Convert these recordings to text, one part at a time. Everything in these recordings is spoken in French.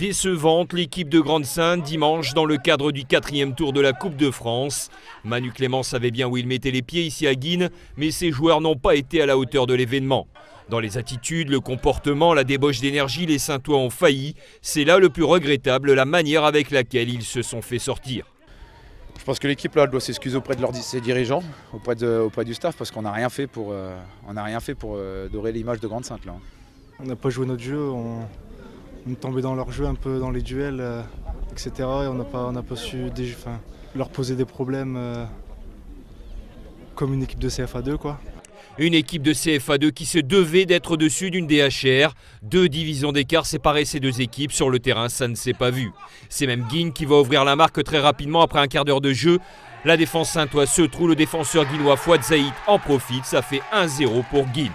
Décevante l'équipe de Grande-Synthe dimanche dans le cadre du 4e tour de la Coupe de France. Manu Clément savait bien où il mettait les pieds ici à Guînes, mais ses joueurs n'ont pas été à la hauteur de l'événement. Dans les attitudes, le comportement, la débauche d'énergie, les Saintois ont failli. C'est là le plus regrettable, la manière avec laquelle ils se sont fait sortir. Je pense que l'équipe là doit s'excuser auprès de ses dirigeants, auprès du staff, parce qu'on n'a rien fait pour, dorer l'image de Grande-Synthe là. On n'a pas joué notre jeu, on est tombé dans leur jeu un peu dans les duels, etc. Et on n'a pas su leur poser des problèmes comme une équipe de CFA2 quoi. Une équipe de CFA2 qui se devait d'être au-dessus d'une DHR. 2 divisions d'écart séparaient ces deux équipes. Sur le terrain, ça ne s'est pas vu. C'est même Guînes qui va ouvrir la marque très rapidement après un quart d'heure de jeu. La défense saintoise se trouve, le défenseur guinois Fouad Zaïd en profite. Ça fait 1-0 pour Guînes.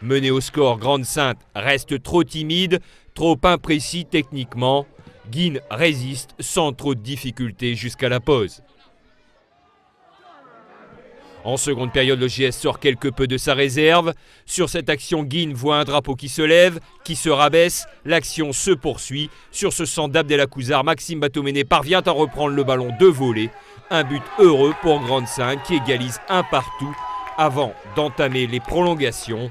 Mené au score, Grande-Synthe reste trop timide, trop imprécis techniquement. Guînes résiste sans trop de difficultés jusqu'à la pause. En seconde période, le GS sort quelque peu de sa réserve. Sur cette action, Guînes voit un drapeau qui se lève, qui se rabaisse. L'action se poursuit. Sur ce centre d'Abdelakouzar, Maxime Batoméné parvient à reprendre le ballon de volée. Un but heureux pour Grande-Synthe qui égalise un partout avant d'entamer les prolongations.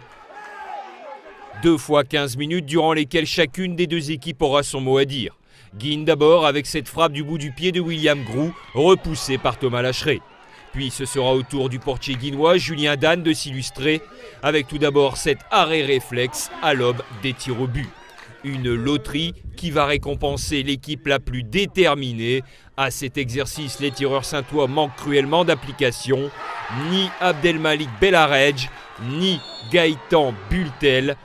2 fois 15 minutes durant lesquelles chacune des deux équipes aura son mot à dire. Guînes d'abord avec cette frappe du bout du pied de William Groux, repoussée par Thomas Lacheret. Puis ce sera au tour du portier guinois Julien Dan de s'illustrer avec tout d'abord cet arrêt réflexe à l'aube des tirs au but. Une loterie qui va récompenser l'équipe la plus déterminée. À cet exercice, les tireurs saintois manquent cruellement d'application. Ni Abdelmalik Belaredj, ni Gaëtan Bultel,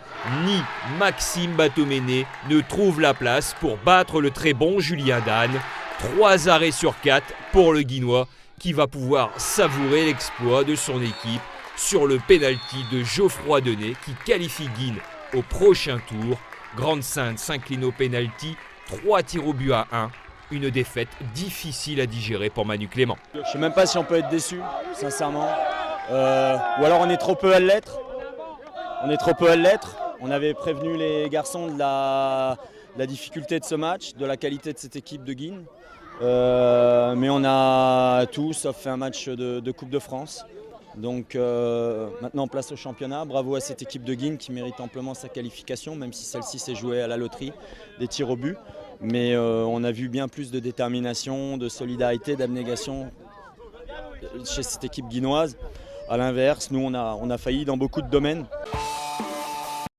ni Maxime Batoméné ne trouvent la place pour battre le très bon Julien Dan. 3 arrêts sur 4 pour le guinois qui va pouvoir savourer l'exploit de son équipe sur le pénalty de Geoffroy Denet qui qualifie Guînes au prochain tour. Grande-Synthe s'incline au pénalty, 3 tirs au but à 1. Une défaite difficile à digérer pour Manu Clément. Je ne sais même pas si on peut être déçu, sincèrement. Ou alors on est trop peu à l'être. On avait prévenu les garçons de la difficulté de ce match, de la qualité de cette équipe de Guînes. Mais on a tout sauf fait un match de Coupe de France. Donc maintenant place au championnat. Bravo à cette équipe de Guînes qui mérite amplement sa qualification, même si celle-ci s'est jouée à la loterie des tirs au but. Mais on a vu bien plus de détermination, de solidarité, d'abnégation chez cette équipe guinoise. À l'inverse, nous on a failli dans beaucoup de domaines.